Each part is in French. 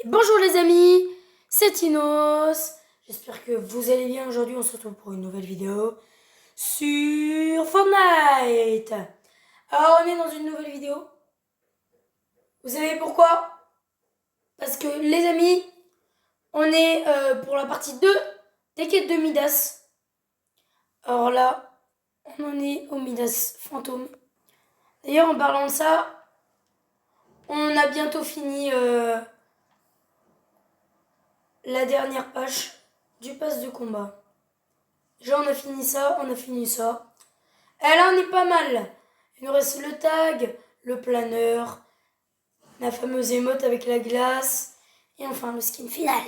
Et bonjour les amis, c'est Tinos. J'espère que vous allez bien. Aujourd'hui on se retrouve pour une nouvelle vidéo sur Fortnite. Alors on est dans une nouvelle vidéo. Vous savez pourquoi? Parce que les amis, on est pour la partie 2 des quêtes de Midas. Alors là, on en est au Midas fantôme. D'ailleurs en parlant de ça, on a bientôt fini la dernière page du pass de combat. Déjà on a fini ça. Et là on est pas mal. Il nous reste le tag, le planeur, la fameuse émote avec la glace, et enfin le skin final.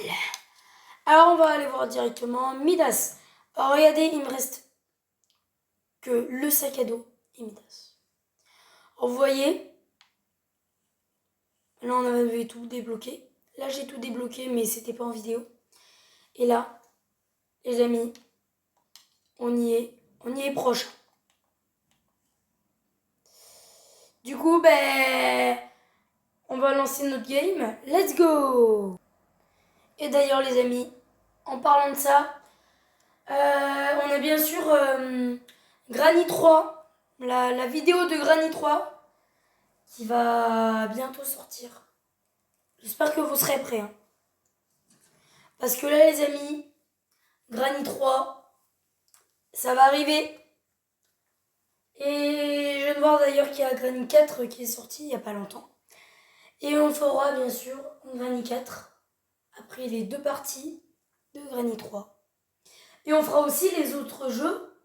Alors on va aller voir directement Midas. Alors regardez, il me reste que le sac à dos et Midas. Alors, vous voyez, là on avait tout débloqué. Là j'ai tout débloqué mais c'était pas en vidéo. Et là, les amis, on y est proche. Du coup, on va lancer notre game. Let's go! Et d'ailleurs, les amis, en parlant de ça, on a bien sûr Granny 3, la vidéo de Granny 3 qui va bientôt sortir. J'espère que vous serez prêts. Hein. Parce que là, les amis, Granny 3, ça va arriver. Et je viens de voir d'ailleurs qu'il y a Granny 4 qui est sorti il n'y a pas longtemps. Et on fera bien sûr Granny 4 après les deux parties de Granny 3. Et on fera aussi les autres jeux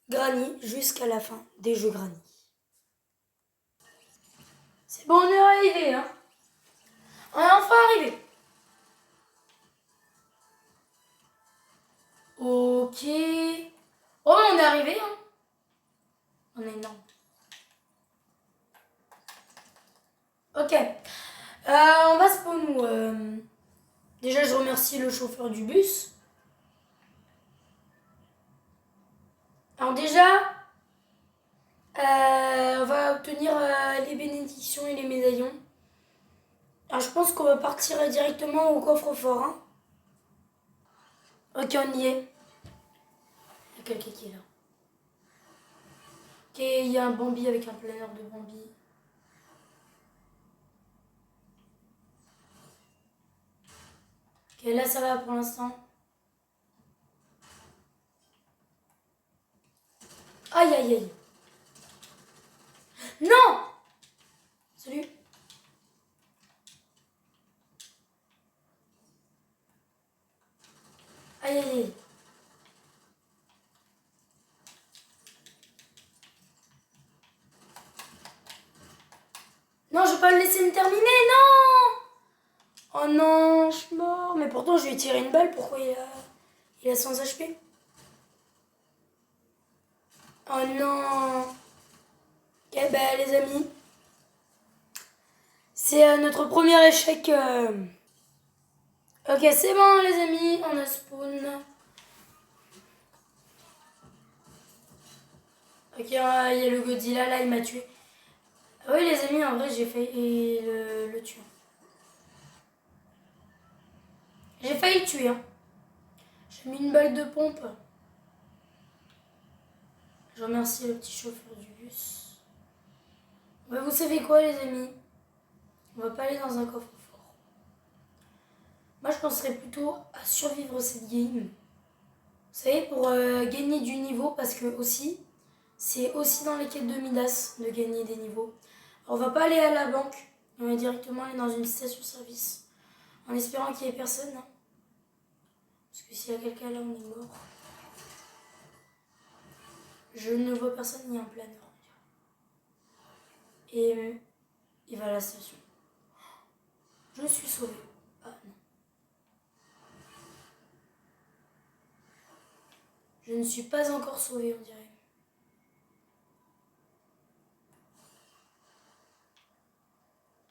Granny jusqu'à la fin des jeux Granny. C'est bon, on est arrivé, hein. On est enfin arrivé. Ok. Oh, on est arrivé, hein. On est énorme. Ok. On va spawn où déjà, je remercie le chauffeur du bus. Alors déjà, on va obtenir les bénédictions et les médaillons. Alors je pense qu'on va partir directement au coffre-fort. Hein. Ok, on y est. Il y a quelqu'un qui est là. Ok, il y a un Bambi avec un planeur de Bambi. Ok, là ça va pour l'instant. Aïe aïe aïe. Non! Salut. Aïe aïe aïe. Non, je vais pas le laisser me terminer, non! Oh non, je suis mort. Mais pourtant, je lui ai tiré une balle. Pourquoi il a 100 HP? Oh non. Ok, les amis. C'est notre premier échec. Ok, c'est bon, les amis. On a spawn. Ok, il y a le Godzilla là, il m'a tué. Ah oui, les amis, en vrai, j'ai failli le tuer. J'ai failli le tuer. Hein. J'ai mis une balle de pompe. Je remercie le petit chauffeur du bus. Vous savez quoi, les amis? On va pas aller dans un coffre-fort. Moi, je penserais plutôt à survivre cette game. Vous savez, pour gagner du niveau, parce que aussi, c'est aussi dans les quêtes de Midas de gagner des niveaux. Alors, on va pas aller à la banque. On va directement aller dans une station-service. En espérant qu'il n'y ait personne. Hein. Parce que s'il y a quelqu'un là, on est mort. Je ne vois personne ni un planeur. Et il va à la station. Je suis sauvée. Ah non. Je ne suis pas encore sauvée, on dirait.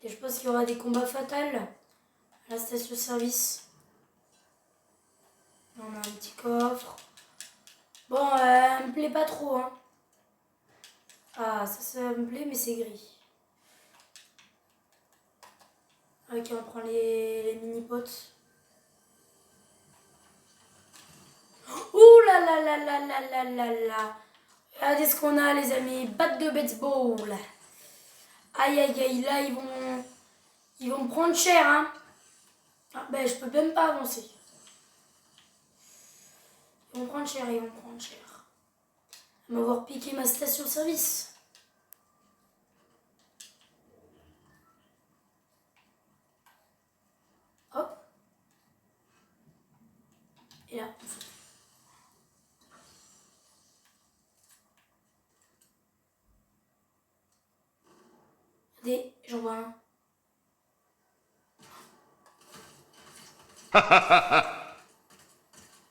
Et je pense qu'il y aura des combats fatals à la station-service. On a un petit coffre. Bon, elle me plaît pas trop, hein. Ah, ça me plaît, mais c'est gris. Ok, on prend les potes. Ouh là là là là là là là là. Regardez ce qu'on a les amis. Batte de baseball. Aïe aïe aïe, là ils vont me prendre cher hein. Ah, ben je peux même pas avancer. Ils vont me prendre cher, ils vont me prendre cher. Ils vont m'avoir piqué ma station-service. Hop. Et là, on saute. Regardez, j'en vois un.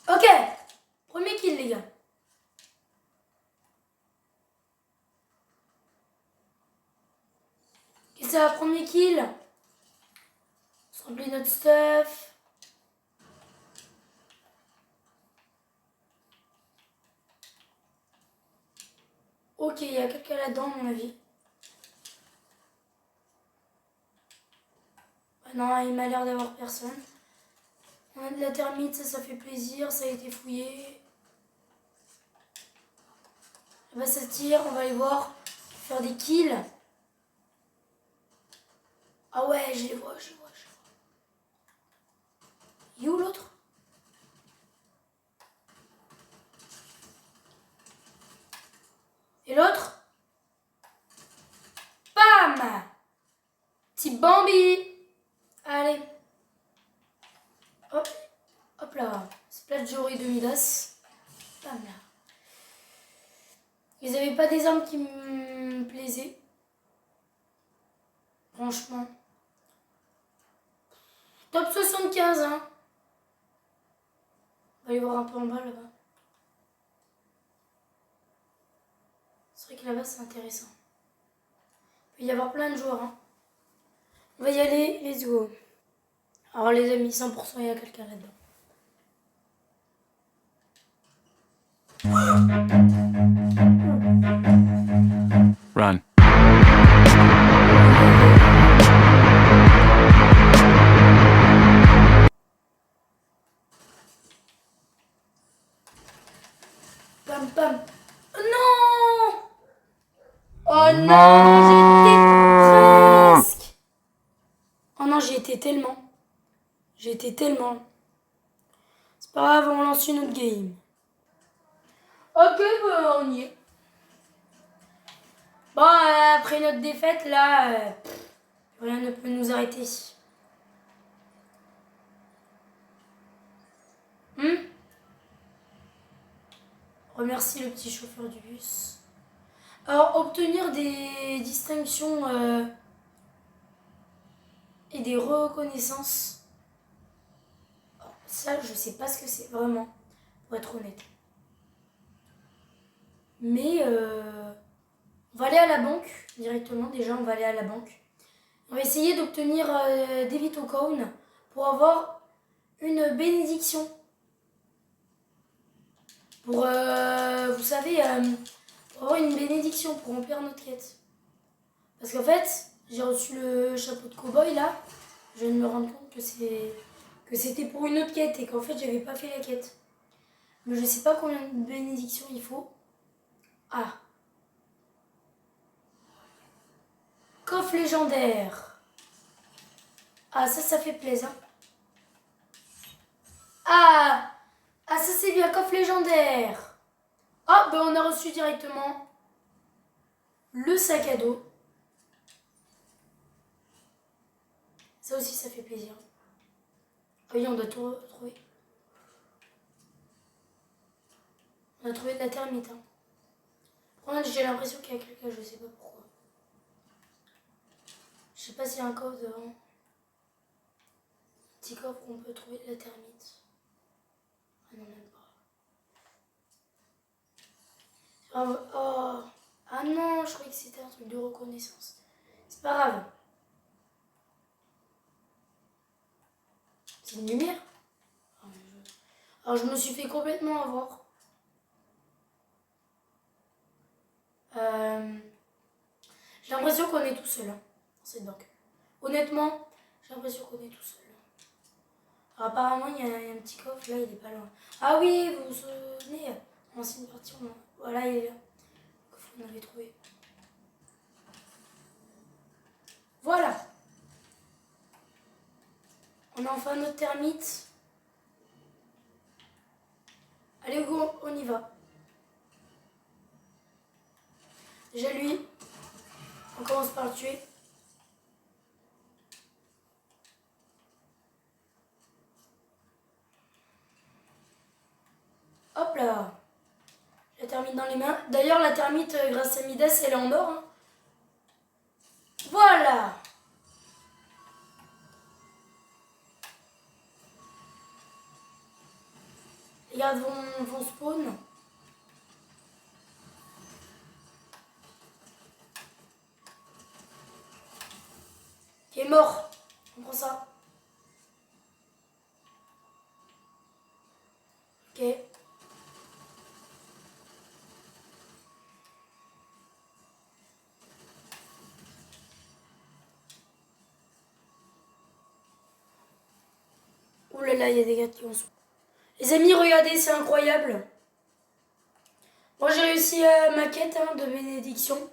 Ok, premier kill les gars. Et ça, premier kill. On se remplit notre stuff. Ok, il y a quelqu'un là-dedans à mon avis. Ah non, il m'a l'air d'avoir personne. On a de la thermite, ça fait plaisir, ça a été fouillé. Bah ça tire, on va aller voir, faire des kills. Ah ouais, je les vois. Il est où l'autre? Et l'autre? Bam! Petit Bambi! Allez. Hop, hop là. Splash Jory de Midas. Bam là. Ils avaient pas des armes qui me plaisaient. Franchement. Top 75, hein. On va aller voir un peu en bas là-bas. C'est vrai que là-bas c'est intéressant. Il peut y avoir plein de joueurs, hein. On va y aller, let's go. Alors les amis, 100% il y a quelqu'un là-dedans. Run. Pam pam. Non! Oh non, j'étais presque. Oh non, j'y étais tellement. C'est pas grave, on lance une autre game. Ok, bah, on y est. Bon, après notre défaite, là, rien ne peut nous arrêter. Remercie le petit chauffeur du bus. Alors, obtenir des distinctions et des reconnaissances. Alors, ça, je sais pas ce que c'est vraiment, pour être honnête. Mais on va aller à la banque directement. Déjà, on va aller à la banque. On va essayer d'obtenir des Vitocones pour avoir une bénédiction. Pour, vous savez, pour avoir une bénédiction pour remplir notre quête. Parce qu'en fait, j'ai reçu le chapeau de cow-boy là. Je viens de me rendre compte que c'était pour une autre quête et qu'en fait, j'avais pas fait la quête. Mais je sais pas combien de bénédictions il faut. Ah. Coffre légendaire. Ah, ça fait plaisir. Ah, ça c'est bien, coffre légendaire. Ah, ben on a reçu directement le sac à dos. Ça aussi, ça fait plaisir. Ah oui, on doit tout retrouver. On a trouvé de la thermite. Hein. Par contre, j'ai l'impression qu'il y a quelqu'un, je sais pas pourquoi. Je sais pas s'il y a un coffre devant. Petit coffre où on peut trouver de la thermite. Ah non, même pas. Oh. Ah non, je croyais que c'était un truc de reconnaissance. C'est pas grave. C'est une lumière. Alors je me suis fait complètement avoir. J'ai l'impression qu'on est tout seul hein, dans cette banque. Honnêtement, j'ai l'impression qu'on est tout seul. Alors, apparemment, il y a un petit coffre, là, il est pas loin. Ah oui, vous vous souvenez, en ancienne partie, voilà, il est là. Le coffre qu'on avait trouvé. Voilà. On a enfin notre termite. Allez, go, on y va. Déjà, lui, on commence par le tuer. Hop là. La termite dans les mains. D'ailleurs, la termite, grâce à Midas, elle est en or. Hein. Voilà. Les gardes vont spawn. Qui est mort. On prend ça. Ok. Ouh là là, il y a des gars qui ont spawn. Les amis, regardez, c'est incroyable. Moi, j'ai réussi ma quête de bénédiction.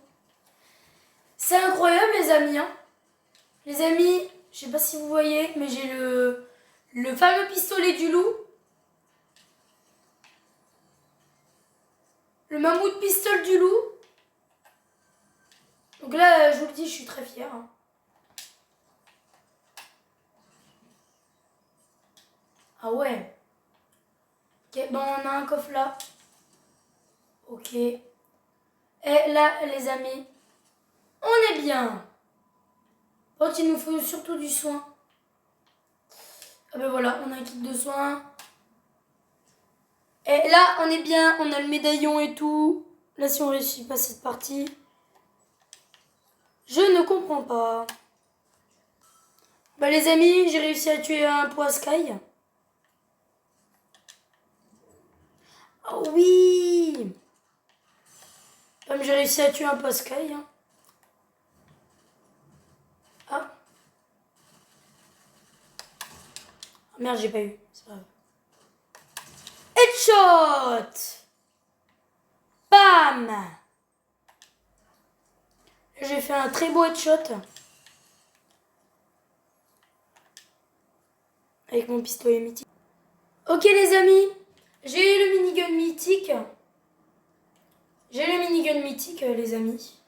C'est incroyable, les amis. Hein. Les amis, je sais pas si vous voyez, mais j'ai le fameux pistolet du loup. Le mammouth pistol du loup. Donc là, je vous le dis, je suis très fière. Hein. Ah ouais. Ok, bon, on a un coffre là. Ok. Et là, les amis, on est bien. Bon, il nous faut surtout du soin. Ah ben voilà, on a un kit de soins. Et là, on est bien, on a le médaillon et tout. Là, si on réussit pas cette partie, je ne comprends pas. Bah les amis, j'ai réussi à tuer un poiscaille. Oh oui. Comme j'ai réussi à tuer un poiscaille. Hein. Ah. Oh, merde, j'ai pas eu. C'est pas grave. Headshot. Bam. J'ai fait un très beau headshot. Avec mon pistolet mythique. Ok les amis, j'ai le minigun mythique. J'ai le minigun mythique les amis.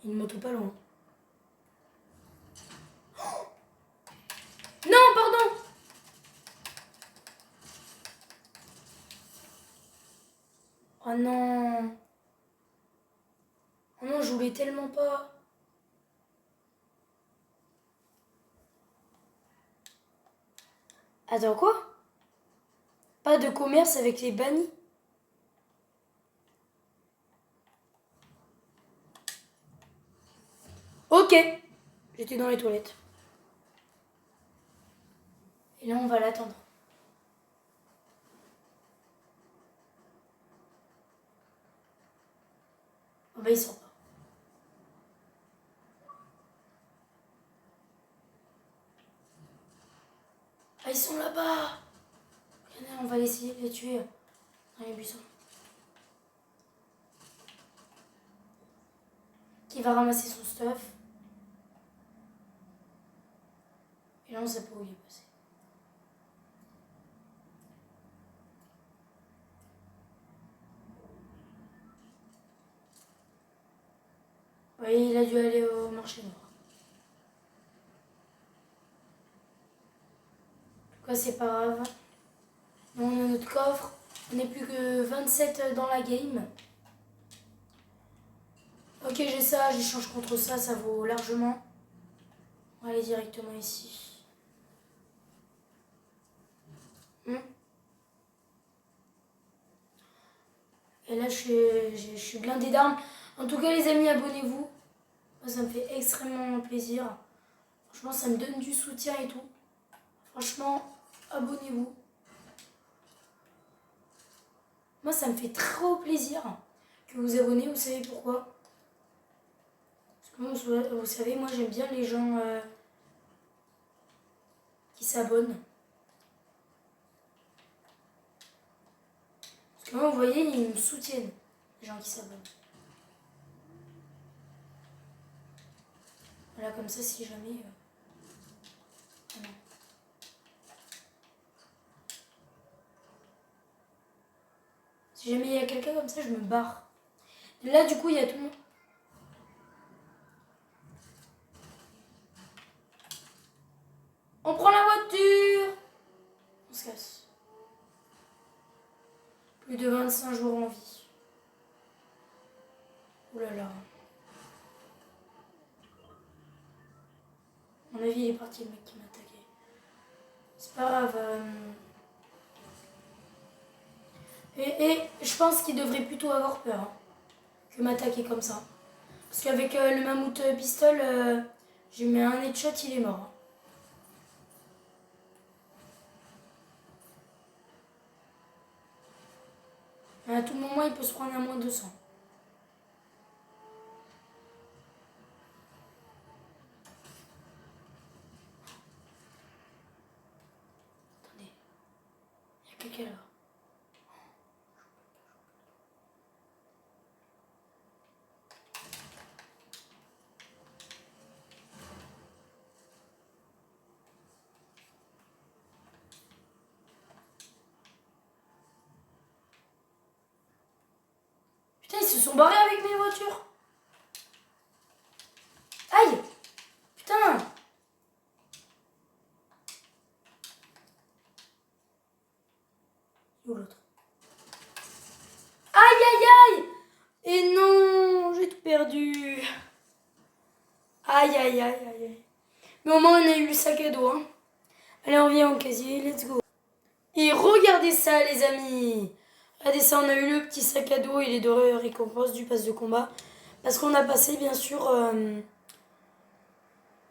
Une moto pas loin. Oh non, pardon. Oh non. Oh non, je voulais tellement pas. Attends, quoi? Pas de commerce avec les bannis. Ok. J'étais dans les toilettes. Et là, on va l'attendre. Oh bah, il sort pas. Ah, ils sont là-bas. On va essayer de les tuer dans les buissons. Qui va ramasser son stuff. Et là, on sait pas où il est passé. Oui, il a dû aller au marché noir. En tout cas, c'est pas grave. On a notre coffre. On n'est plus que 27 dans la game. Ok, j'ai ça, j'échange contre ça, ça vaut largement. On va aller directement ici. Et là, je suis blindée d'armes. En tout cas, les amis, abonnez-vous. Moi, ça me fait extrêmement plaisir. Franchement, ça me donne du soutien et tout. Franchement, abonnez-vous. Moi, ça me fait trop plaisir que vous abonnez. Vous savez pourquoi? Parce que moi, vous savez, moi, j'aime bien les gens qui s'abonnent. Parce que moi, vous voyez, ils me soutiennent, les gens qui s'abonnent. Voilà, comme ça, si jamais... Ah non. Si jamais il y a quelqu'un comme ça, je me barre. Et là, du coup, il y a tout le monde. On prend la voiture. On se casse. Plus de 25 jours en vie. Ouh là là. À mon avis, il est parti le mec qui m'a attaqué. C'est pas grave. Et je pense qu'il devrait plutôt avoir peur hein, que m'attaquer comme ça. Parce qu'avec le mammouth pistol, j'ai mis un headshot, il est mort. À tout moment, il peut se prendre à moins 200. Attendez. Il y a quelqu'un là. Putain, ils se sont barrés avec mes voitures. Aïe! Putain! Où l'autre? Aïe aïe aïe! Et non, j'ai tout perdu. Aïe aïe aïe aïe aïe. Mais au moins on a eu le sac à dos. Hein. Allez, on vient au casier, let's go. Et regardez ça les amis. Regardez ça, on a eu le petit sac à dos et les 2 récompenses du pass de combat. Parce qu'on a passé bien sûr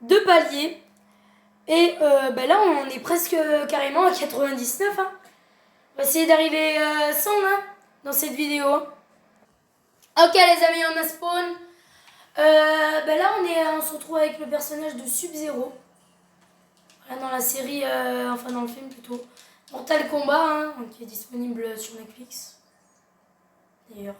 2 paliers. Et là on est presque carrément à 99. Hein. On va essayer d'arriver à 100 hein, dans cette vidéo. Ok les amis, on a spawn. Là on se retrouve avec le personnage de Sub-Zero. Voilà, dans la série, enfin dans le film plutôt. Mortal Kombat, hein, qui est disponible sur Netflix. D'ailleurs.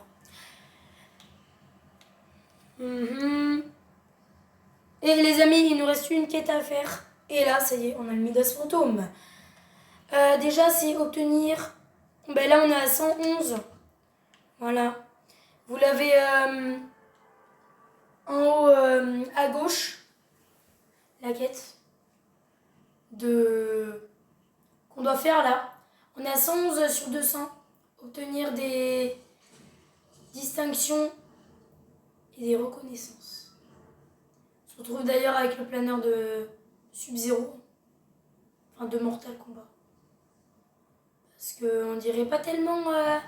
Et les amis, il nous reste une quête à faire. Et là, ça y est, on a le Midas fantôme. Déjà, c'est obtenir... là, on est à 111. Voilà. Vous l'avez en haut à gauche. La quête qu'on doit faire là. On est à 111 sur 200. Obtenir des distinctions et des reconnaissances. On se retrouve d'ailleurs avec le planeur de Sub-Zero. Enfin, de Mortal Kombat. Parce qu'on dirait pas tellement... Parce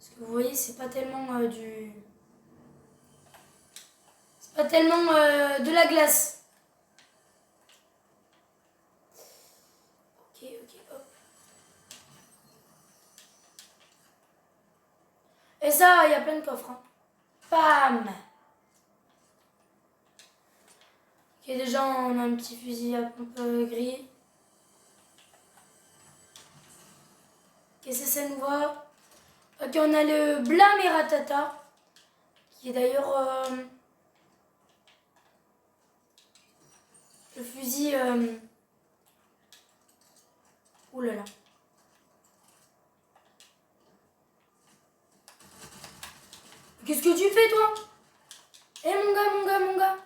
que vous voyez, c'est pas tellement du... C'est pas tellement de la glace. Ok, hop. Et ça, il y a plein de coffres. Hein. Bam! Ok, déjà, on a un petit fusil à pompe gris. Ok, ça nous va. Ok, on a le Blam et Ratata. Qui est d'ailleurs... le fusil... Ouh là là. Qu'est-ce que tu fais, toi? Eh, mon gars.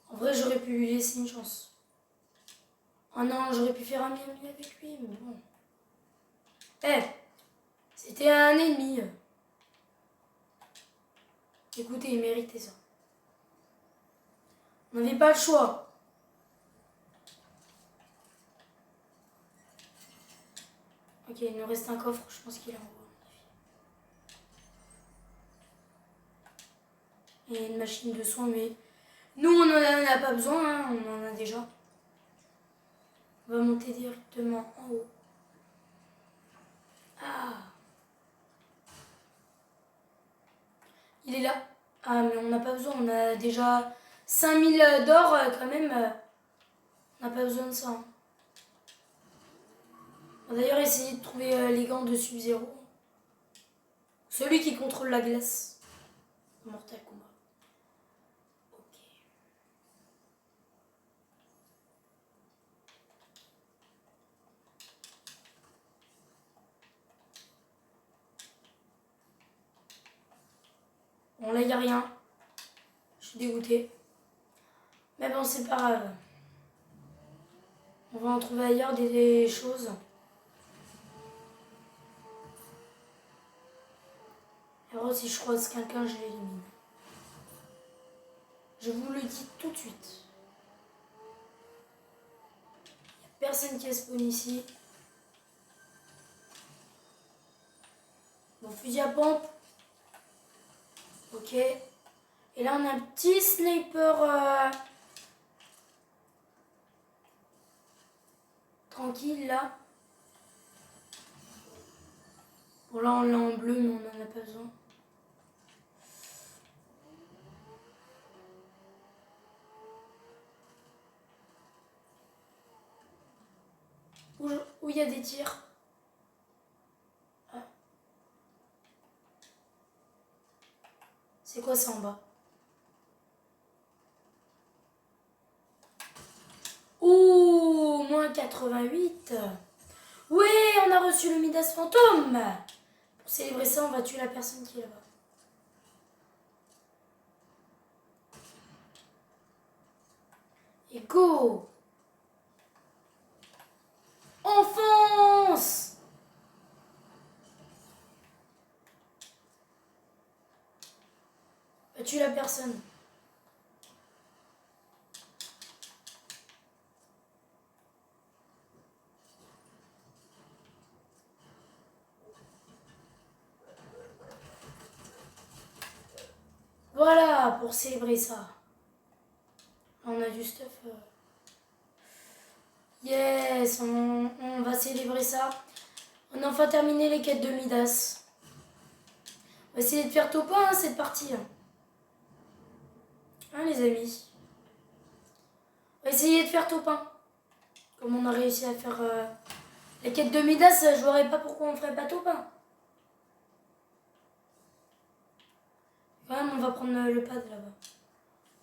En vrai, j'aurais pu lui laisser une chance. Oh non, j'aurais pu faire un ami avec lui, mais bon. Eh, c'était un ennemi. Écoutez, il méritait ça. On n'avait pas le choix. Ok, il nous reste un coffre, je pense qu'il est en haut. Et une machine de soins, mais nous, on n'en a pas besoin, hein, on en a déjà. On va monter directement en haut. Ah. Il est là. Ah, mais on n'a pas besoin, on a déjà 5000 d'or quand même. On n'a pas besoin de ça. Hein. On va d'ailleurs essayer de trouver les gants de Sub-Zero. Celui qui contrôle la glace. Mortal Kombat. Ok. Bon, là, il n'y a rien. Je suis dégoûtée. Mais bon, c'est pas grave. On va en trouver ailleurs des choses. Alors si je croise quelqu'un, je l'élimine. Je vous le dis tout de suite. Il n'y a personne qui spawn ici. Bon, fusil à pompe. Ok. Et là, on a un petit sniper tranquille, là. Bon, là, on l'a en bleu, mais on n'en a pas besoin. Où il y a des tirs. Ah. C'est quoi ça en bas? Ouh, moins 88. Oui, on a reçu le Midas fantôme. Pour célébrer ça, on va tuer la personne qui est là-bas. Et go! Enfonce! Va tuer la personne. Voilà, pour célébrer ça. On a du stuff. Yes, on va célébrer ça. On a enfin terminé les quêtes de Midas. On va essayer de faire top 1 cette partie. Hein, les amis? On va essayer de faire top 1. Comme on a réussi à faire les quêtes de Midas, je verrais pas pourquoi on ferait pas top 1. Quand même, on va prendre le pad là-bas.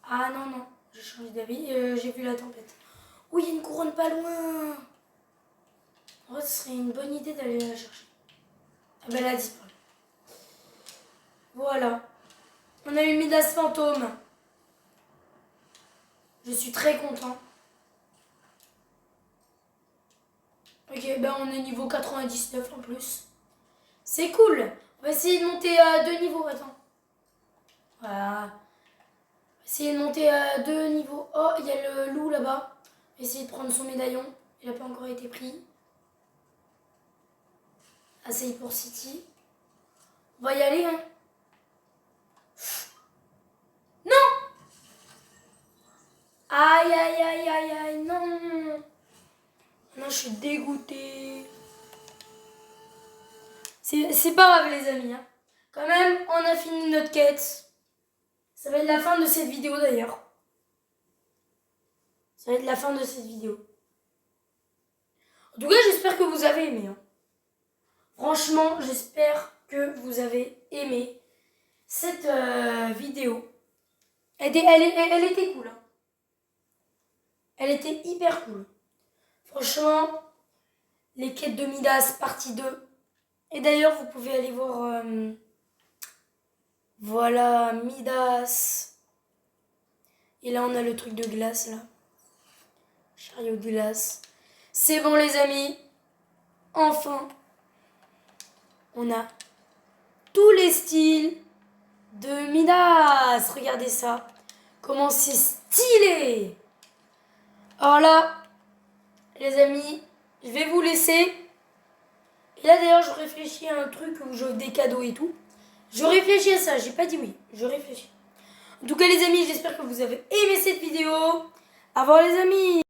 Ah non, non, j'ai changé d'avis. J'ai vu la tempête. Oui, il y a une couronne pas loin. En vrai, ce serait une bonne idée d'aller la chercher. Ah ben, elle a disparu. Voilà. On a eu Midas fantôme. Je suis très content. Ok, ben on est niveau 99 en plus. C'est cool. On va essayer de monter à 2 niveaux. Attends. Voilà. On va essayer de monter à 2 niveaux. Oh, il y a le loup là-bas. On va essayer de prendre son médaillon. Il n'a pas encore été pris. Assez pour City. On va y aller, hein. Non! Aïe, aïe, aïe, aïe, aïe, non. Non, je suis dégoûtée. C'est pas grave, les amis. Hein. Quand même, on a fini notre quête. Ça va être la fin de cette vidéo, d'ailleurs. Ça va être la fin de cette vidéo. En tout cas, j'espère que vous avez aimé. Hein. Franchement, j'espère que vous avez aimé cette vidéo. Elle était cool. Hein. Elle était hyper cool. Franchement, les quêtes de Midas, partie 2. Et d'ailleurs, vous pouvez aller voir... voilà, Midas. Et là, on a le truc de glace, là. Chariot de glace. C'est bon, les amis. Enfin, on a tous les styles de Midas. Regardez ça. Comment c'est stylé. Alors là, les amis, je vais vous laisser. Et là, d'ailleurs, je réfléchis à un truc où j'offre des cadeaux et tout. Je réfléchis à ça. J'ai pas dit oui. Je réfléchis. En tout cas, les amis, j'espère que vous avez aimé cette vidéo. Au revoir, les amis.